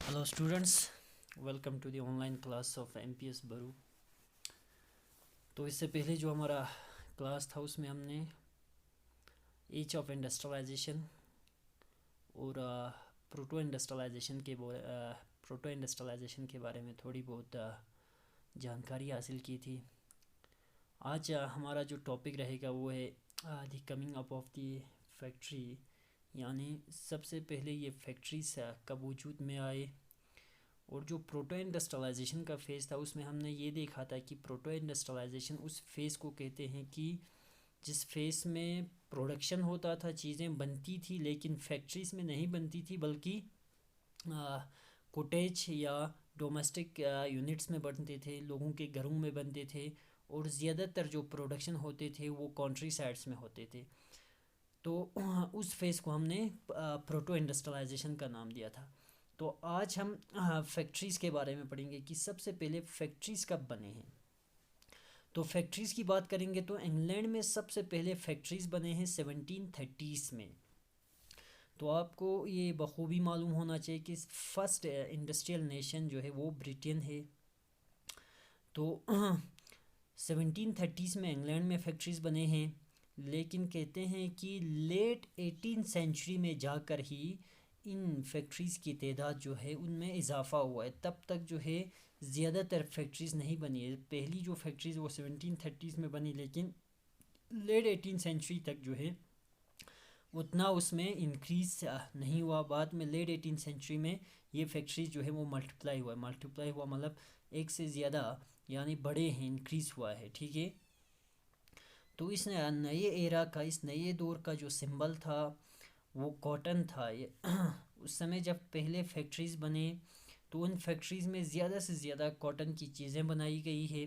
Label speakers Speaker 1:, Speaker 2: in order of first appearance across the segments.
Speaker 1: Hello students, welcome to the online class of MPS बरू। तो इससे पहले जो हमारा क्लास था उसमें हमने एज ऑफ इंडस्ट्रियलाइजेशन और प्रोटो इंडस्ट्रियलाइजेशन के बारे में थोड़ी बहुत जानकारी हासिल की थी। आज हमारा जो टॉपिक रहेगा वो है the coming up of the factory, यानी सबसे पहले ये फैक्ट्रीज कब वजूद में आए। और जो प्रोटो इंडस्ट्रियलाइजेशन का फ़ेज़ था उसमें हमने ये देखा था कि प्रोटो इंडस्ट्रियलाइजेशन उस फेज़ को कहते हैं कि जिस फेज़ में प्रोडक्शन होता था, चीज़ें बनती थी लेकिन फैक्ट्रीज़ में नहीं बनती थी बल्कि कोटेज या डोमेस्टिक यूनिट्स में बनते थे, लोगों के घरों में बनते थे। और ज़्यादातर जो प्रोडक्शन होते थे वो कंट्री साइड्स में होते थे। तो उस फेज़ को हमने प्रोटो इंडस्ट्रियलाइजेशन का नाम दिया था। तो आज हम फैक्ट्रीज़ के बारे में पढ़ेंगे कि सबसे पहले फैक्ट्रीज़ कब बने हैं। तो फैक्ट्रीज़ की बात करेंगे तो इंग्लैंड में सबसे पहले फैक्ट्रीज़ बने हैं 1730s में। तो आपको ये बखूबी मालूम होना चाहिए कि फर्स्ट इंडस्ट्रियल नेशन जो है वो ब्रिटेन है। तो 1730s में इंग्लैंड में फैक्ट्रीज़ बने हैं, लेकिन कहते हैं कि लेट 18 सेंचुरी में जाकर ही इन फैक्ट्रीज़ की तादाद जो है उनमें इजाफ़ा हुआ है। तब तक जो है ज़्यादातर फैक्ट्रीज़ नहीं बनी है। पहली जो फैक्ट्रीज़ वो 1730s में बनी, लेकिन लेट 18 सेंचुरी तक जो है उतना उसमें इंक्रीज़ नहीं हुआ। बाद में लेट 18 सेंचुरी में ये फैक्ट्रीज जो है वो मल्टीप्लाई हुआ मतलब एक से ज़्यादा यानी बड़े हैं, इंक्रीज़ हुआ है। ठीक है। तो इस नए एरा का, इस नए दौर का जो सिंबल था वो कॉटन था। ये उस समय जब पहले फैक्ट्रीज़ बने तो उन फैक्ट्रीज़ में ज़्यादा से ज़्यादा कॉटन की चीज़ें बनाई गई है।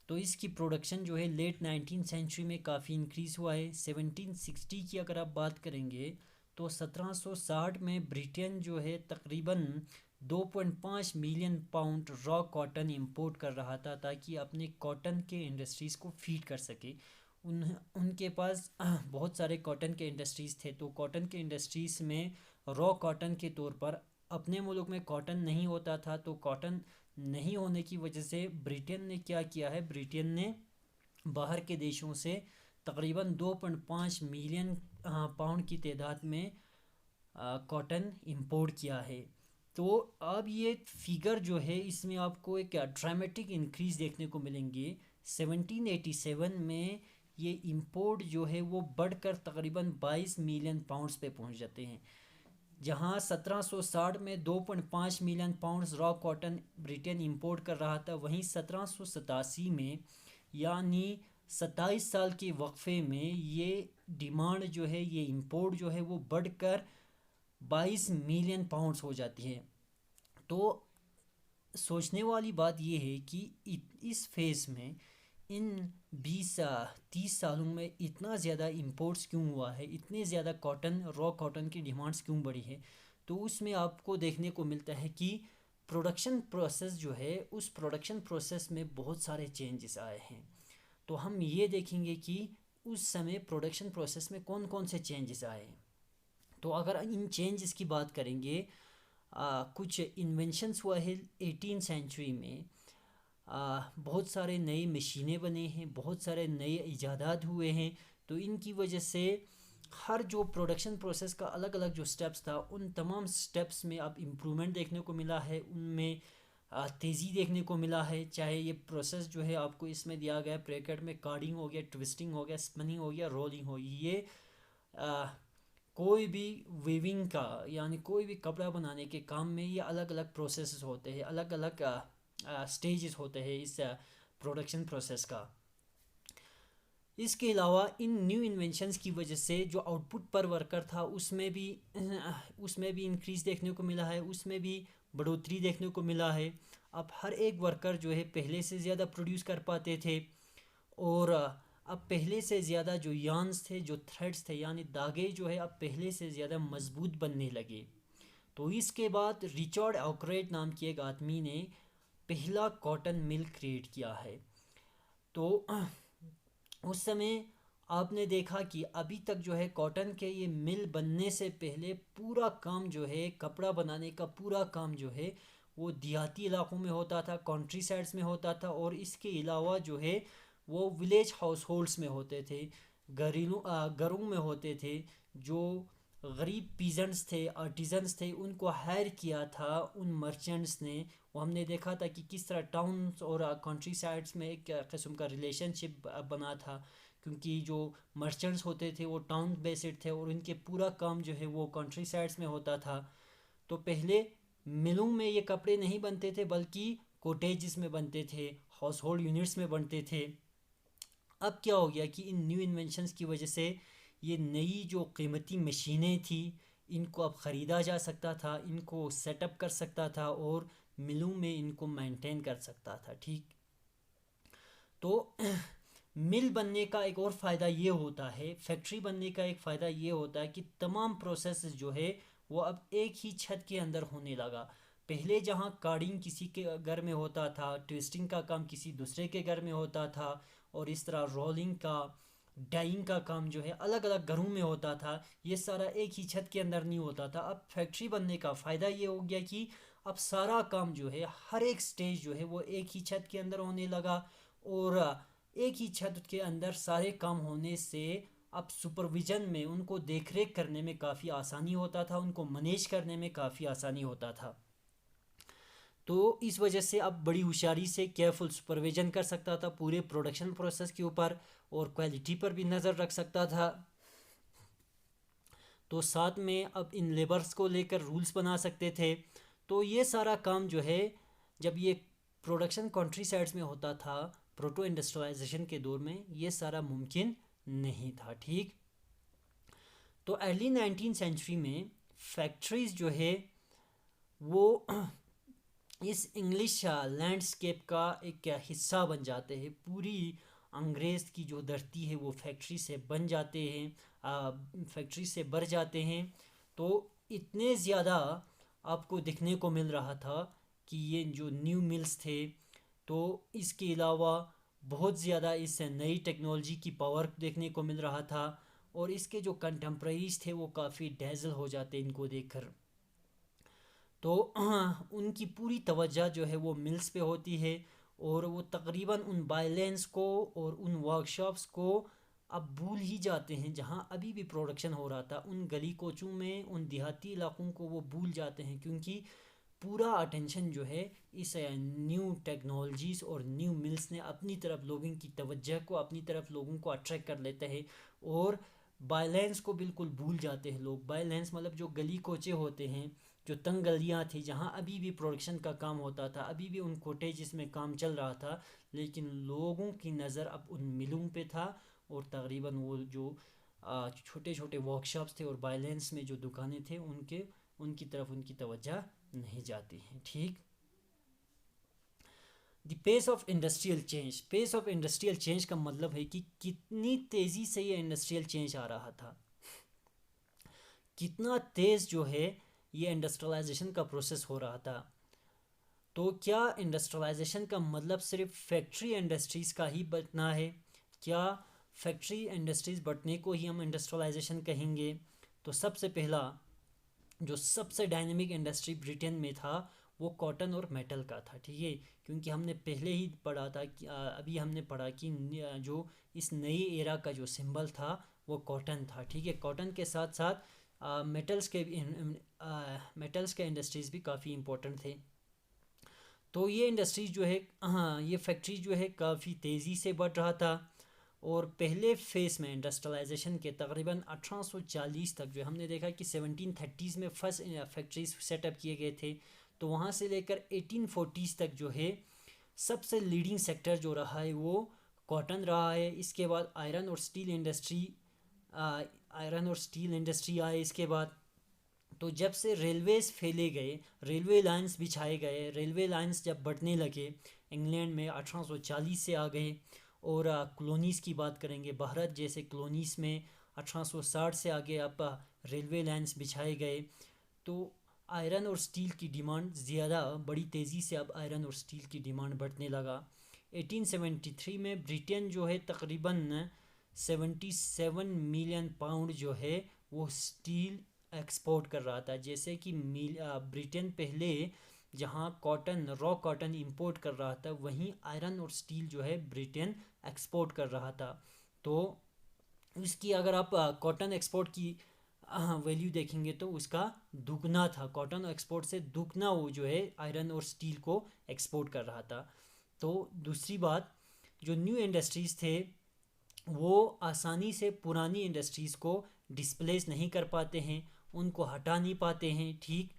Speaker 1: तो इसकी प्रोडक्शन जो है लेट 19 सेंचुरी में काफ़ी इंक्रीज़ हुआ है। 1760 की अगर आप बात करेंगे तो 1760 में ब्रिटेन जो है तकरीबन 2.5 million pound raw cotton import कर रहा था ताकि अपने कॉटन के इंडस्ट्रीज़ को फीड कर सके। उनके पास बहुत सारे कॉटन के इंडस्ट्रीज़ थे। तो कॉटन के इंडस्ट्रीज़ में रॉ कॉटन के तौर पर अपने मुल्क में कॉटन नहीं होता था। तो कॉटन नहीं होने की वजह से ब्रिटेन ने क्या किया है, ब्रिटेन ने बाहर के देशों से तकरीबन 2.5 मिलियन पाउंड की तादाद में कॉटन इंपोर्ट किया है। तो अब ये फिगर जो है इसमें आपको एक ड्रामेटिक इंक्रीज़ देखने को मिलेंगे। 1787 में ये इंपोर्ट जो है वो बढ़कर तकरीबन 22 मिलियन पाउंड्स पे पहुंच जाते हैं। जहां 1760 में 2.5 million pounds raw cotton Britain import कर रहा था, वहीं 1787 में यानी 27 साल के वक्फे में ये डिमांड जो है, ये इंपोर्ट जो है वो बढ़कर 22 मिलियन पाउंड्स हो जाती है। तो सोचने वाली बात ये है कि इस फेज़ में इन 20-30 सालों में इतना ज़्यादा इंपोर्ट्स क्यों हुआ है, इतने ज़्यादा कॉटन, रॉ कॉटन की डिमांड्स क्यों बढ़ी है। तो उसमें आपको देखने को मिलता है कि प्रोडक्शन प्रोसेस जो है, उस प्रोडक्शन प्रोसेस में बहुत सारे चेंजेस आए हैं। तो हम ये देखेंगे कि उस समय प्रोडक्शन प्रोसेस में कौन कौन से चेंजेस आए हैं। तो अगर इन चेंजेस की बात करेंगे, कुछ इन्वेंशंस हुआ है 18 सेंचुरी में। बहुत सारे नए मशीनें बने हैं, बहुत सारे नए इजादात हुए हैं। तो इनकी वजह से हर जो प्रोडक्शन प्रोसेस का अलग अलग जो स्टेप्स था, उन तमाम स्टेप्स में अब इम्प्रूवमेंट देखने को मिला है, उनमें तेज़ी देखने को मिला है। चाहे ये प्रोसेस जो है आपको इसमें दिया गया ब्रैकेट में कार्डिंग हो गया, ट्विस्टिंग हो गया, स्पिनिंग हो गया, रोलिंग हो गई, ये आ, कोई भी वीविंग का यानी कोई भी कपड़ा बनाने के काम में ये अलग अलग प्रोसेस होते हैं, अलग अलग स्टेजेस होते हैं इस प्रोडक्शन प्रोसेस का। इसके अलावा इन न्यू इन्वेंशंस की वजह से जो आउटपुट पर वर्कर था उसमें भी इंक्रीज़ देखने को मिला है, उसमें भी बढ़ोतरी देखने को मिला है। अब हर एक वर्कर जो है पहले से ज़्यादा प्रोड्यूस कर पाते थे। और अब पहले से ज़्यादा जो यार्न्स थे, जो थ्रेड्स थे यानी धागे जो है अब पहले से ज़्यादा मजबूत बनने लगे। तो इसके बाद रिचर्ड आर्कराइट नाम के एक आदमी ने पहला कॉटन मिल क्रिएट किया है। तो उस समय आपने देखा कि अभी तक जो है कॉटन के ये मिल बनने से पहले पूरा काम जो है कपड़ा बनाने का पूरा काम जो है वो देहाती इलाकों में होता था, कंट्री साइड्स में होता था, और इसके अलावा जो है वो विलेज हाउस होल्ड्स में होते थे, घरों में होते थे। जो गरीब पीजेंट्स थे, आर्टिजन्स थे, उनको हायर किया था उन मर्चेंट्स ने। वो हमने देखा था कि किस तरह टाउन्स और कंट्री साइड्स में एक किस्म का रिलेशनशिप बना था, क्योंकि जो मर्चेंट्स होते थे वो टाउन बेस्ड थे और उनके पूरा काम जो है वो कंट्री साइड्स में होता था। तो पहले मिलों में ये कपड़े नहीं बनते थे, बल्कि कोटेजेस में बनते थे, हाउस होल्ड यूनिट्स में बनते थे। अब क्या हो गया कि इन न्यू इन्वेंशंस की वजह से ये नई जो कीमती मशीनें थी, इनको अब ख़रीदा जा सकता था, इनको सेटअप कर सकता था और मिलों में इनको मेंटेन कर सकता था। ठीक, तो मिल बनने का एक और फ़ायदा ये होता है, फैक्ट्री बनने का एक फ़ायदा ये होता है कि तमाम प्रोसेस जो है वो अब एक ही छत के अंदर होने लगा। पहले जहाँ कार्डिंग किसी के घर में होता था, ट्विस्टिंग का काम किसी दूसरे के घर में होता था, और इस तरह रोलिंग का, डाइंग का काम जो है अलग अलग घरों में होता था, ये सारा एक ही छत के अंदर नहीं होता था। अब फैक्ट्री बनने का फ़ायदा ये हो गया कि अब सारा काम जो है हर एक स्टेज जो है वो एक ही छत के अंदर होने लगा, और एक ही छत के अंदर सारे काम होने से अब सुपरविज़न में, उनको देखरेख करने में काफ़ी आसानी होता था, उनको मैनेज करने में काफ़ी आसानी होता था। तो इस वजह से अब बड़ी होशियारी से केयरफुल सुपरविज़न कर सकता था पूरे प्रोडक्शन प्रोसेस के ऊपर, और क्वालिटी पर भी नज़र रख सकता था। तो साथ में अब इन लेबर्स को लेकर रूल्स बना सकते थे। तो ये सारा काम जो है, जब ये प्रोडक्शन कंट्री साइड्स में होता था प्रोटो इंडस्ट्रियलाइजेशन के दौर में, ये सारा मुमकिन नहीं था। ठीक, तो अर्ली 19 सेंचुरी में फैक्ट्रीज जो है वो इस इंग्लिश लैंडस्केप का एक हिस्सा बन जाते हैं। पूरी अंग्रेज़ की जो धरती है वो फैक्ट्री से बन जाते हैं, फैक्ट्री से भर जाते हैं। तो इतने ज़्यादा आपको दिखने को मिल रहा था कि ये जो न्यू मिल्स थे, तो इसके अलावा बहुत ज़्यादा इस नई टेक्नोलॉजी की पावर देखने को मिल रहा था, और इसके जो कंटेम्प्रेरीज थे वो काफ़ी डैज़ल हो जाते इनको देखकर। तो उनकी पूरी तवज्जो जो है वो मिल्स पे होती है, और वो तकरीबन उन बायलेंस को और उन वर्कशॉप्स को अब भूल ही जाते हैं जहाँ अभी भी प्रोडक्शन हो रहा था। उन गली कोचों में, उन देहाती इलाकों को वो भूल जाते हैं, क्योंकि पूरा अटेंशन जो है इस न्यू टेक्नोलॉजीज़ और न्यू मिल्स ने अपनी तरफ लोगों की तवज्जो को, अपनी तरफ लोगों को अट्रैक्ट कर लेते हैं, और बायलेंस को बिल्कुल भूल जाते हैं लोग। बायलेंस मतलब जो गली कोचे होते हैं, जो तंग गलियाँ थी जहाँ अभी भी प्रोडक्शन का काम होता था, अभी भी उन कोटेज में काम चल रहा था, लेकिन लोगों की नज़र अब उन मिलों पे था, और तकरीबन वो जो छोटे छोटे वर्कशॉप्स थे और बायलेंस में जो दुकानें थे, उनकी तरफ उनकी तवज्जो नहीं जाती है। ठीक, the pace of industrial change. Pace of industrial change का मतलब है कि कितनी तेज़ी से ये इंडस्ट्रियल चेंज आ रहा था, कितना तेज़ जो है ये इंडस्ट्रियलाइजेशन का प्रोसेस हो रहा था। तो क्या इंडस्ट्रियलाइजेशन का मतलब सिर्फ फैक्ट्री इंडस्ट्रीज़ का ही बटना है? क्या फैक्ट्री इंडस्ट्रीज़ बटने को ही हम इंडस्ट्रियलाइजेशन कहेंगे? तो सबसे पहला जो सबसे डायनेमिक इंडस्ट्री ब्रिटेन में था वो कॉटन और मेटल का था। ठीक है, क्योंकि हमने पहले ही पढ़ा था कि अभी हमने पढ़ा कि जो इस नई एरा का जो सिंबल था वो कॉटन था। ठीक है, कॉटन के साथ साथ मेटल्स के इंडस्ट्रीज़ भी काफ़ी इम्पोर्टेंट थे। तो ये इंडस्ट्रीज जो है, हाँ, ये फैक्ट्री जो है काफ़ी तेज़ी से बढ़ रहा था, और पहले फेस में इंडस्ट्रियलाइजेशन के तकरीबन 1840 तक जो हमने देखा कि 1730s में फर्स्ट फैक्ट्रीज सेटअप किए गए थे, तो वहाँ से लेकर 1840s तक जो है सबसे लीडिंग सेक्टर जो रहा है वो कॉटन रहा है। इसके बाद आयरन और स्टील इंडस्ट्री आए इसके बाद। तो जब से रेलवेज़ फैले गए, रेलवे लाइंस बिछाए गए, रेलवे लाइंस जब बढ़ने लगे, इंग्लैंड में 1840 से आ गए, और कॉलोनीज़ की बात करेंगे, भारत जैसे कॉलोनीज़ में 1860 से आगे अब रेलवे लाइंस बिछाए गए, तो आयरन और स्टील की डिमांड ज़्यादा बड़ी तेज़ी से अब आयरन और स्टील की डिमांड बढ़ने लगा। 1873 में ब्रिटेन जो है तकरीबन £77 मिलियन जो है वो स्टील एक्सपोर्ट कर रहा था। जैसे कि ब्रिटेन पहले जहाँ कॉटन, रॉ कॉटन इंपोर्ट कर रहा था, वहीं आयरन और स्टील जो है ब्रिटेन एक्सपोर्ट कर रहा था। तो उसकी अगर आप कॉटन एक्सपोर्ट की वैल्यू देखेंगे तो उसका दुगना था, कॉटन एक्सपोर्ट से दुगना वो जो है आयरन और स्टील को एक्सपोर्ट कर रहा था। तो दूसरी बात, जो न्यू इंडस्ट्रीज़ थे वो आसानी से पुरानी इंडस्ट्रीज़ को डिस्प्लेस नहीं कर पाते हैं, उनको हटा नहीं पाते हैं, ठीक।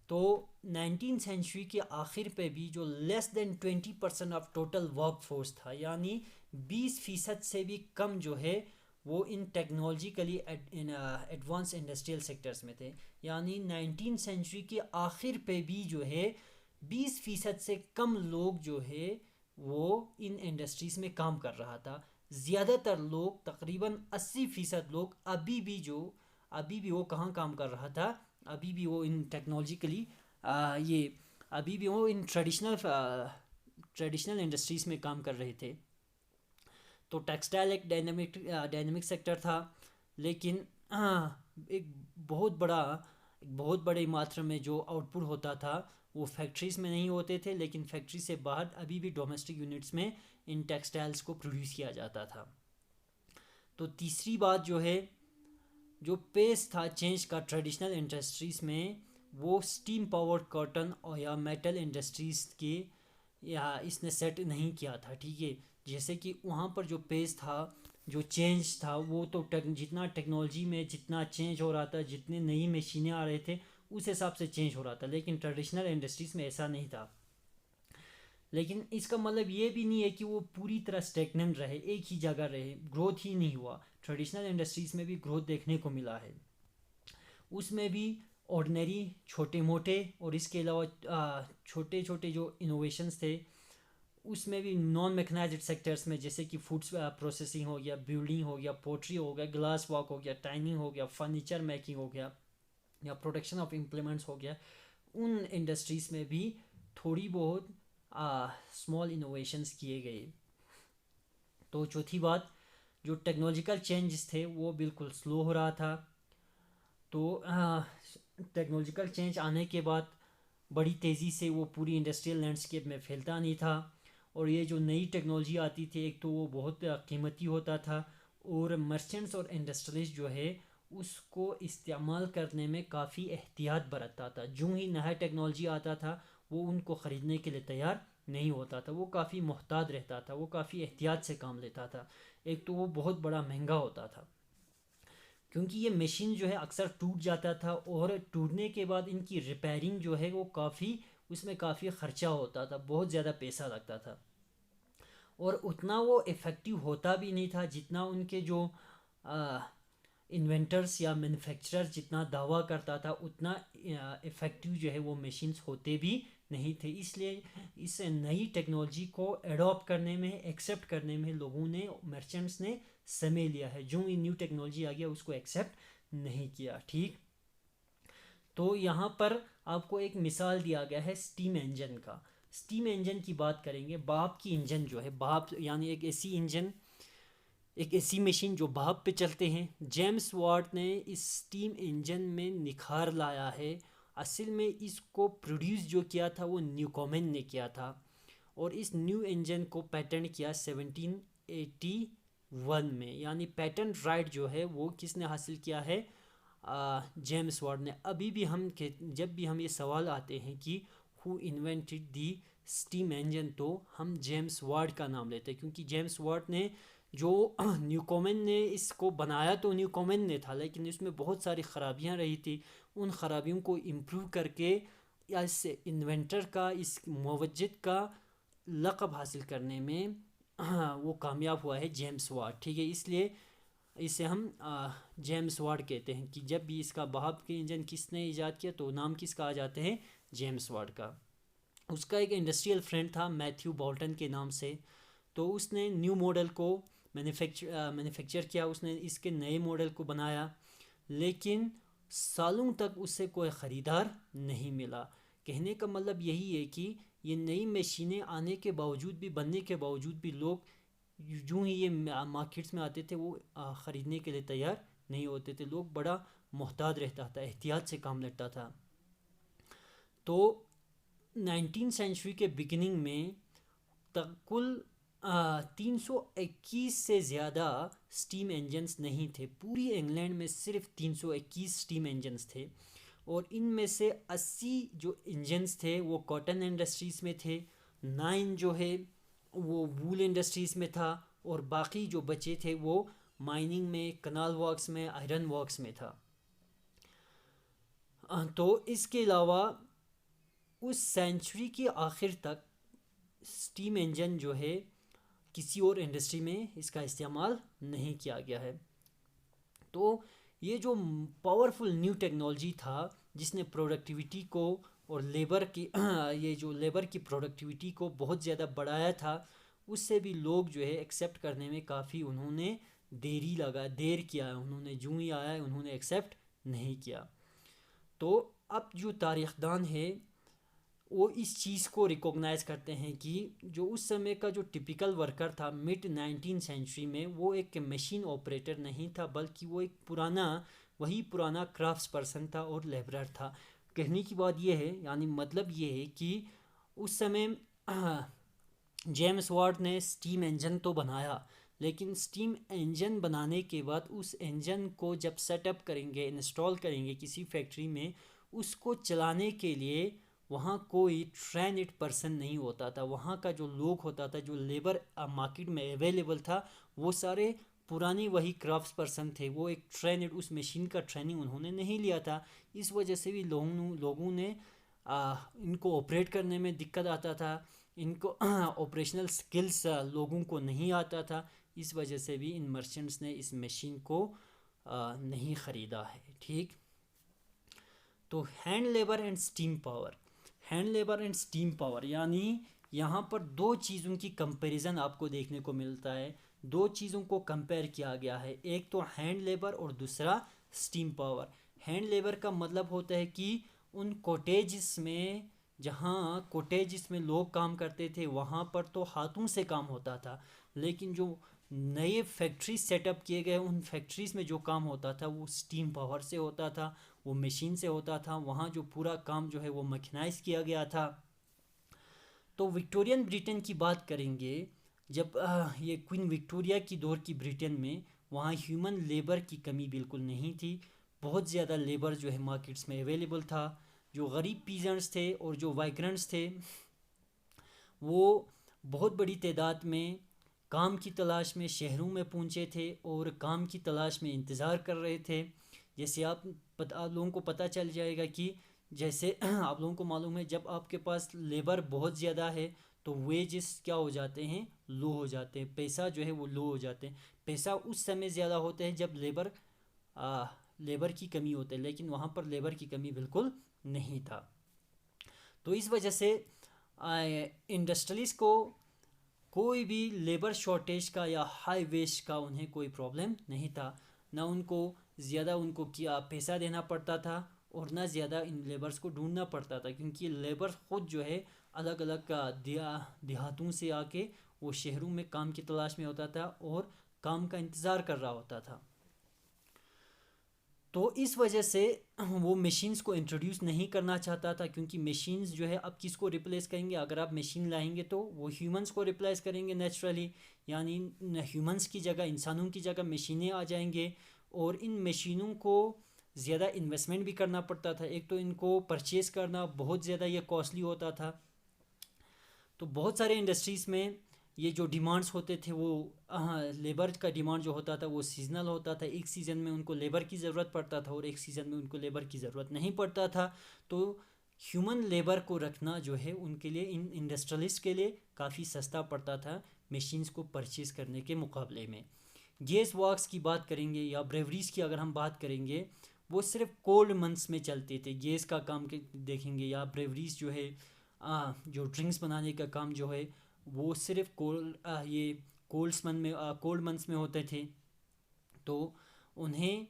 Speaker 1: तो 19th सेंचुरी के आखिर पे भी जो less than 20% of total work force था, यानी 20% से भी कम जो है वो इन टेक्नोलॉजिकली एडवांस इंडस्ट्रियल सेक्टर्स में थे। यानी 19th सेंचुरी के आखिर पे भी जो है 20% से कम लोग जो है वो इन इंडस्ट्रीज़ में काम कर रहा था। ज़्यादातर लोग, तकरीबन 80% लोग अभी भी वो कहाँ काम कर रहा था, अभी भी वो इन टेक्नोलॉजिकली ये अभी भी वो इन ट्रेडिशनल इंडस्ट्रीज़ में काम कर रहे थे। तो टेक्सटाइल एक डायनेमिक सेक्टर था, लेकिन एक बहुत बड़ी मात्रा में जो आउटपुट होता था वो फैक्ट्रीज़ में नहीं होते थे, लेकिन फैक्ट्री से बाहर अभी भी डोमेस्टिक यूनिट्स में इन टेक्सटाइल्स को प्रोड्यूस किया जाता था। तो तीसरी बात जो है, जो पेस था चेंज का ट्रेडिशनल इंडस्ट्रीज़ में, वो स्टीम पावर्ड कॉटन और या मेटल इंडस्ट्रीज़ के या इसने सेट नहीं किया था, ठीक है। जैसे कि वहाँ पर जो पेस था, जो चेंज था, वो तो जितना टेक्नोलॉजी में जितना चेंज हो रहा था, जितने नई मशीनें आ रहे थे उस हिसाब से चेंज हो रहा था, लेकिन ट्रेडिशनल इंडस्ट्रीज़ में ऐसा नहीं था। लेकिन इसका मतलब ये भी नहीं है कि वो पूरी तरह स्टेगनेंट रहे, एक ही जगह रहे, ग्रोथ ही नहीं हुआ। ट्रेडिशनल इंडस्ट्रीज़ में भी ग्रोथ देखने को मिला है। उसमें भी ऑर्डिनरी छोटे मोटे और इसके अलावा छोटे छोटे जो इनोवेशंस थे, उसमें भी नॉन मैकेनाइज्ड सेक्टर्स में, जैसे कि फूड्स प्रोसेसिंग हो गया, बिल्डिंग हो गया, पोट्री हो गया, ग्लास वर्क हो गया, टाइनिंग हो गया, फर्नीचर मेकिंग हो गया, या प्रोडक्शन ऑफ इम्प्लीमेंट्स हो गया, उन इंडस्ट्रीज़ में भी थोड़ी बहुत स्मॉल इनोवेशंस किए गए। तो चौथी बात, जो टेक्नोलॉजिकल चेंजेस थे वो बिल्कुल स्लो हो रहा था। तो टेक्नोलॉजिकल चेंज आने के बाद बड़ी तेज़ी से वो पूरी इंडस्ट्रियल लैंडस्केप में फैलता नहीं था, और ये जो नई टेक्नोलॉजी आती थी, एक तो वो बहुत कीमती होता था, और मर्चेंट्स और इंडस्ट्रियलिस्ट जो है उसको इस्तेमाल करने में काफ़ी एहतियात बरतता था। जो ही नया टेक्नोलॉजी आता था वो उनको ख़रीदने के लिए तैयार नहीं होता था, वो काफ़ी मोहतात रहता था, वो काफ़ी एहतियात से काम लेता था। एक तो वो बहुत बड़ा महंगा होता था, क्योंकि ये मशीन जो है अक्सर टूट जाता था, और टूटने के बाद इनकी रिपेयरिंग जो है वो उसमें काफ़ी ख़र्चा होता था, बहुत ज़्यादा पैसा लगता था, और उतना वो इफ़ेक्टिव होता भी नहीं था जितना उनके जो इन्वेंटर्स या मैन्युफैक्चरर जितना दावा करता था, उतना इफ़ेक्टिव जो है वो मशीन्स होते भी नहीं थे। इसलिए इस नई टेक्नोलॉजी को एडॉप्ट करने में, एक्सेप्ट करने में लोगों ने, मर्चेंट्स ने समय लिया है। जो ये न्यू टेक्नोलॉजी आ गया उसको एक्सेप्ट नहीं किया, ठीक। तो यहाँ पर आपको एक मिसाल दिया गया है स्टीम इंजन का। स्टीम इंजन की बात करेंगे, भाप की इंजन जो है, भाप यानी एक ऐसी मशीन जो भाप पे चलते हैं। जेम्स वाट ने इस स्टीम इंजन में निखार लाया है। असल में इसको प्रोड्यूस जो किया था वो न्यूकोमेन ने किया था, और इस न्यू इंजन को पेटेंट किया 1781 में। यानी पेटेंट राइट जो है वो किसने हासिल किया है, जेम्स वाट ने। अभी भी जब भी हम ये सवाल आते हैं कि who invented the steam engine, तो हम जेम्स वाट का नाम लेते हैं, क्योंकि जेम्स वाट ने जो न्यूकोमेन ने इसको बनाया तो न्यूकोमेन ने था, लेकिन इसमें बहुत सारी ख़राबियाँ रही थी। उन ख़राबियों को इम्प्रूव करके या इस इन्वेंटर का, इस मुवज्जिद का लक़ब हासिल करने में वो कामयाब हुआ है जेम्स वाट, ठीक है। इसलिए इसे हम जेम्स वाट कहते हैं कि जब भी इसका भाप के इंजन किसने ईजाद किया तो नाम किसका आ जाते हैं, जेम्स वाट का। उसका एक इंडस्ट्रियल फ्रेंड था मैथ्यू बोल्टन के नाम से, तो उसने न्यू मॉडल को मैन्युफैक्चर किया, उसने इसके नए मॉडल को बनाया, लेकिन सालों तक उससे कोई ख़रीदार नहीं मिला। कहने का मतलब यही है कि ये नई मशीनें आने के बावजूद भी, बनने के बावजूद भी, लोग यूँ ही ये मार्केट्स में आते थे वो ख़रीदने के लिए तैयार नहीं होते थे। लोग बड़ा मोहतात रहता था, एहतियात से काम लेता था। तो 19th सेंचुरी के बिगिनिंग में तक कुल 321 से ज़्यादा स्टीम इंजन्स नहीं थे। पूरी इंग्लैंड में सिर्फ 321 स्टीम इंजन्स थे, और इनमें से 80 जो इंजन्स थे वो कॉटन इंडस्ट्रीज़ में थे, 9 जो है वो वूल इंडस्ट्रीज़ में था, और बाकी जो बचे थे वो माइनिंग में, कनाल वर्क्स में, आयरन वर्क्स में था। तो इसके अलावा उस सेंचुरी के आखिर तक स्टीम इंजन जो है किसी और इंडस्ट्री में इसका इस्तेमाल नहीं किया गया है। तो ये जो पावरफुल न्यू टेक्नोलॉजी था जिसने प्रोडक्टिविटी को और लेबर की ये जो लेबर की प्रोडक्टिविटी को बहुत ज़्यादा बढ़ाया था, उससे भी लोग जो है एक्सेप्ट करने में काफ़ी उन्होंने देर किया है। उन्होंने जो ही आया है उन्होंने एक्सेप्ट नहीं किया। तो अब जो तारीखदान है वो इस चीज़ को रिकॉग्नाइज़ करते हैं कि जो उस समय का जो टिपिकल वर्कर था मिड 19th सेंचुरी में, वो एक मशीन ऑपरेटर नहीं था, बल्कि वो एक पुराना क्राफ्ट्स पर्सन था और लेबरर था। कहने की बात ये है, यानी मतलब ये है कि उस समय जेम्स वाट ने स्टीम इंजन तो बनाया, लेकिन स्टीम इंजन बनाने के बाद उस इंजन को जब सेटअप करेंगे, इंस्टॉल करेंगे किसी फैक्ट्री में, उसको चलाने के लिए वहाँ कोई ट्रेंड पर्सन नहीं होता था। वहाँ का जो लोग होता था, जो लेबर मार्केट में अवेलेबल था, वो सारे पुरानी वही क्राफ्ट्स पर्सन थे। वो एक उस मशीन का ट्रेनिंग उन्होंने नहीं लिया था। इस वजह से भी लोगों ने इनको ऑपरेट करने में दिक्कत आता था। इनको ऑपरेशनल स्किल्स लोगों को नहीं आता था। इस वजह से भी इन मर्चेंट्स ने इस मशीन को नहीं ख़रीदा है। ठीक, तो hand labour and steam power यानी यहाँ पर दो चीज़ों की कंपैरिजन आपको देखने को मिलता है। दो चीज़ों को कंपेयर किया गया है, एक तो हैंड लेबर और दूसरा स्टीम पावर। हैंड लेबर का मतलब होता है कि उन कोटेजेस में, जहाँ कोटेजेस में लोग काम करते थे, वहाँ पर तो हाथों से काम होता था, लेकिन जो नए फैक्ट्री सेटअप किए गए उन फैक्ट्रीज़ में जो काम होता था वो स्टीम पावर से होता था, वो मशीन से होता था। वहाँ जो पूरा काम जो है वो मैकेनाइज किया गया था। तो विक्टोरियन ब्रिटेन की बात करेंगे, जब ये क्वीन विक्टोरिया की दौर की ब्रिटेन में, वहाँ ह्यूमन लेबर की कमी बिल्कुल नहीं थी। बहुत ज़्यादा लेबर जो है मार्केट्स में अवेलेबल था। जो गरीब पीजेंट्स थे और जो वाइग्रेंट्स थे वो बहुत बड़ी तादाद में काम की तलाश में शहरों में पहुँचे थे और काम की तलाश में इंतज़ार कर रहे थे। जैसे आप लोगों को पता चल जाएगा कि जैसे आप लोगों को मालूम है, जब आपके पास लेबर बहुत ज़्यादा है तो वेजेस क्या हो जाते हैं, लो हो जाते हैं, पैसा जो है वो लो हो जाते हैं। पैसा उस समय ज़्यादा होता है जब लेबर की कमी होती है, लेकिन वहाँ पर लेबर की कमी बिल्कुल नहीं था। तो इस वजह से इंडस्ट्रीज को कोई भी लेबर शॉर्टेज का या हाई वेज का उन्हें कोई प्रॉब्लम नहीं था। ना उनको क्या पैसा देना पड़ता था और ना ज़्यादा इन लेबर्स को ढूंढना पड़ता था, क्योंकि लेबर ख़ुद जो है अलग अलग देहातों से आके वो शहरों में काम की तलाश में होता था और काम का इंतज़ार कर रहा होता था। तो इस वजह से वो मशीन्स को इंट्रोड्यूस नहीं करना चाहता था, क्योंकि मशीन्स जो है अब किसको रिप्लेस करेंगे? अगर आप मशीन लाएंगे तो वो ह्यूमंस को रिप्लेस करेंगे नेचुरली, यानी ह्यूमंस की जगह, इंसानों की जगह मशीनें आ जाएंगे। और इन मशीनों को ज़्यादा इन्वेस्टमेंट भी करना पड़ता था। एक तो इनको परचेज़ करना बहुत ज़्यादा ये कॉस्टली होता था। तो बहुत सारे इंडस्ट्रीज़ में ये जो डिमांड्स होते थे वो लेबर का डिमांड जो होता था वो सीजनल होता था। एक सीज़न में उनको लेबर की ज़रूरत पड़ता था और एक सीज़न में उनको लेबर की ज़रूरत नहीं पड़ता था। तो ह्यूमन लेबर को रखना जो है उनके लिए, इन इंडस्ट्रियलिस्ट के लिए काफ़ी सस्ता पड़ता था मशीन्स को परचेज़ करने के मुकाबले में। गैस वर्क्स की बात करेंगे या ब्रेवरीज़ की अगर हम बात करेंगे, वो सिर्फ कोल्ड मंथ्स में चलते थे। गैस का काम के देखेंगे या ब्रेवरीज़ जो है, जो ड्रिंक्स बनाने का काम जो है वो सिर्फ कोल्ड मंथ्स में होते थे। तो उन्हें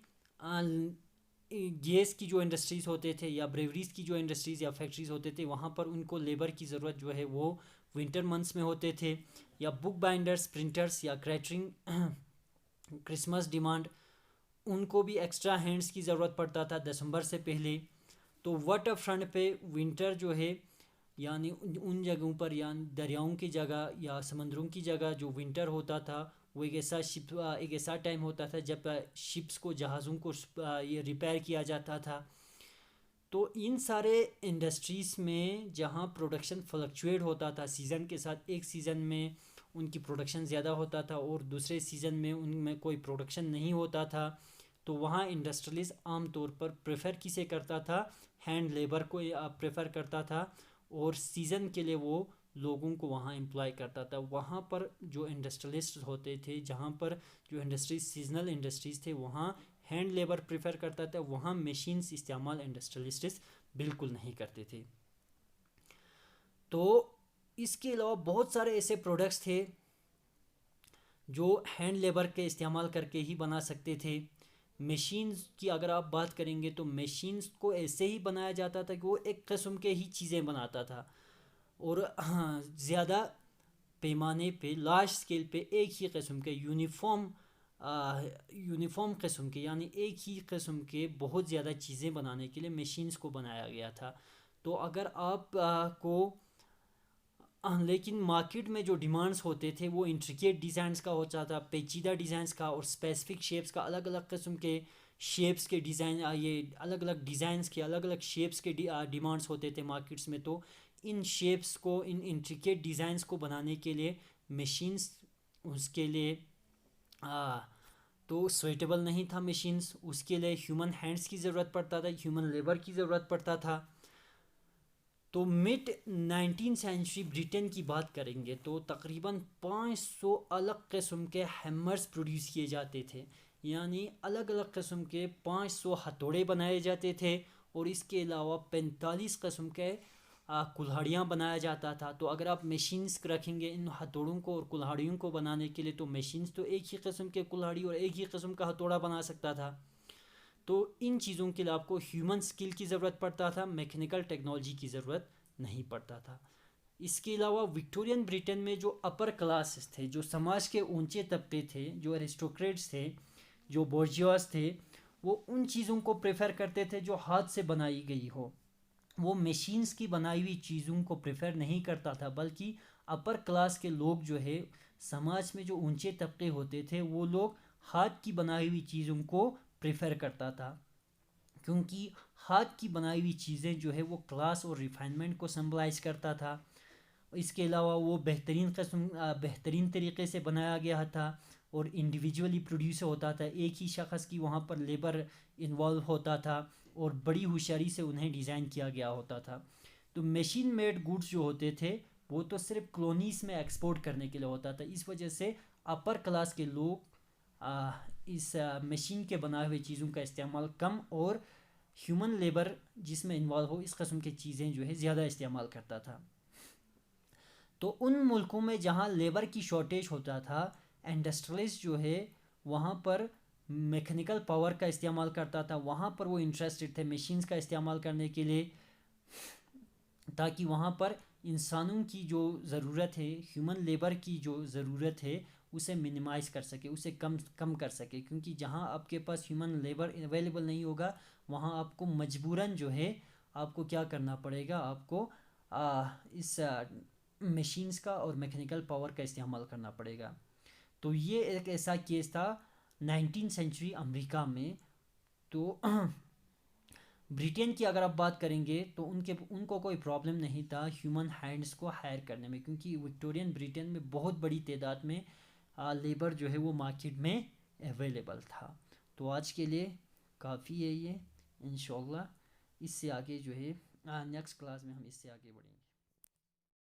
Speaker 1: गैस की जो इंडस्ट्रीज़ होते थे या ब्रेवरीज़ की जो इंडस्ट्रीज़ या फैक्ट्रीज़ होते थे, वहाँ पर उनको लेबर की ज़रूरत जो है वो विंटर मंथ्स में होते थे, या बुक बाइंडर्स, प्रिंटर्स या कैटरिंग क्रिसमस डिमांड, उनको भी एक्स्ट्रा हैंड्स की ज़रूरत पड़ता था दिसंबर से पहले। तो वाटर फ्रंट पे विंटर जो है, यानी उन जगहों पर या दरियाओं की जगह या समंदरों की जगह जो विंटर होता था, वो एक ऐसा टाइम होता था जब शिप्स को, जहाज़ों को ये रिपेयर किया जाता था। तो इन सारे इंडस्ट्रीज़ में जहाँ प्रोडक्शन फ्लक्चुएट होता था सीज़न के साथ, एक सीज़न में उनकी प्रोडक्शन ज़्यादा होता था और दूसरे सीज़न में उनमें कोई प्रोडक्शन नहीं होता था, तो वहाँ इंडस्ट्रियलिस्ट आम तौर पर प्रेफर किसे करता था, हैंड लेबर को प्रेफर करता था, और सीज़न के लिए वो लोगों को वहाँ एम्प्लॉय करता था। वहाँ पर जो इंडस्ट्रियलिस्ट होते थे, जहाँ पर जो इंडस्ट्रीज सीजनल इंडस्ट्रीज़ थे, वहाँ हैंड लेबर प्रेफर करता था, वहाँ मशीन्स इस्तेमाल इंडस्ट्रियलिस्ट बिल्कुल नहीं करते थे। तो इसके अलावा बहुत सारे ऐसे प्रोडक्ट्स थे जो हैंड लेबर के इस्तेमाल करके ही बना सकते थे। मशीन्स की अगर आप बात करेंगे तो मशीन्स को ऐसे ही बनाया जाता था कि वो एक किस्म के ही चीज़ें बनाता था, और हाँ, ज़्यादा पैमाने पे, लार्ज स्केल पे एक ही किस्म के यूनिफॉर्म किस्म के, यानी एक ही किस्म के बहुत ज़्यादा चीज़ें बनाने के लिए मशीन्स को बनाया गया था। तो अगर आप लेकिन मार्केट में जो डिमांड्स होते थे वो इंट्रिकेट डिज़ाइंस का होता था, पेचीदा डिज़ाइंस का, और स्पेसिफिक शेप्स का, अलग अलग किस्म के शेप्स के डिज़ाइन, ये अलग अलग डिज़ाइंस के अलग अलग शेप्स के डिमांड्स होते थे मार्केट्स में। तो इन शेप्स को, इन इंट्रिकेट डिज़ाइंस को बनाने के लिए मशीन्स उसके लिए तो स्वेटेबल नहीं था मशीन्स, उसके लिए ह्यूमन हैंड्स की ज़रूरत पड़ता था, ह्यूमन लेबर की ज़रूरत पड़ता था। तो मिड 19 सेंचुरी ब्रिटेन की बात करेंगे तो तकरीबन 500 अलग किस्म के हैमर्स प्रोड्यूस किए जाते थे, यानी अलग अलग किस्म के 500 हथौड़े बनाए जाते थे, और इसके अलावा 45 किस्म के कुल्हाड़ियाँ बनाया जाता था। तो अगर आप मशीन्स रखेंगे इन हथौड़ों को और कुल्हाड़ियों को बनाने के लिए, तो मशीन्स तो एक ही किस्म के कुल्हाड़ी और एक ही किस्म का हथौड़ा बना सकता था। तो इन चीज़ों के लिए आपको ह्यूमन स्किल की ज़रूरत पड़ता था, मैकेनिकल टेक्नोलॉजी की ज़रूरत नहीं पड़ता था। इसके अलावा विक्टोरियन ब्रिटेन में जो अपर क्लासेस थे, जो समाज के ऊंचे तबके थे, जो एरिस्टोक्रेट्स थे, जो बोर्जियास थे, वो उन चीज़ों को प्रेफर करते थे जो हाथ से बनाई गई हो। वो मशीन्स की बनाई हुई चीज़ों को प्रेफर नहीं करता था, बल्कि अपर क्लास के लोग जो है, समाज में जो ऊंचे तबके होते थे, वो लोग हाथ की बनाई हुई चीज़ों को प्रेफर करता था, क्योंकि हाथ की बनाई हुई चीज़ें जो है वो क्लास और रिफाइनमेंट को सिंबलाइज करता था। इसके अलावा वो बेहतरीन तरीके से बनाया गया था और इंडिविजुअली प्रोड्यूस होता था, एक ही शख्स की वहाँ पर लेबर इन्वॉल्व होता था और बड़ी होशियारी से उन्हें डिज़ाइन किया गया होता था। तो मशीन मेड गुड्स जो होते थे वो तो सिर्फ कॉलोनीज़ में एक्सपोर्ट करने के लिए होता था। इस वजह से अपर क्लास के लोग इस मशीन के बनाए हुए चीज़ों का इस्तेमाल कम, और ह्यूमन लेबर जिसमें इन्वॉल्व हो इस कस्म की चीज़ें जो है ज़्यादा इस्तेमाल करता था। तो उन मुल्कों में जहाँ लेबर की शॉर्टेज होता था, इंडस्ट्रियलिस्ट जो है वहाँ पर मैकेनिकल पावर का इस्तेमाल करता था, वहाँ पर वो इंटरेस्टेड थे मशीन्स का इस्तेमाल करने के लिए, ताकि वहाँ पर इंसानों की जो ज़रूरत है, ह्यूमन लेबर की जो ज़रूरत है, उसे मिनिमाइज़ कर सके, उसे कम कम कर सके। क्योंकि जहाँ आपके पास ह्यूमन लेबर अवेलेबल नहीं होगा, वहाँ आपको मजबूरन जो है आपको क्या करना पड़ेगा, आपको इस मशीन्स का और मैकेनिकल पावर का इस्तेमाल करना पड़ेगा। तो ये एक ऐसा केस था 19 सेंचुरी अमेरिका में। तो ब्रिटेन की अगर आप बात करेंगे तो उनको कोई प्रॉब्लम नहीं था ह्यूमन हैंड्स को हायर करने में, क्योंकि विक्टोरियन ब्रिटेन में बहुत बड़ी तादाद में लेबर जो है वो मार्केट में अवेलेबल था। तो आज के लिए काफ़ी है ये, इंशाल्लाह इससे आगे जो है नेक्स्ट क्लास में हम इससे आगे बढ़ेंगे।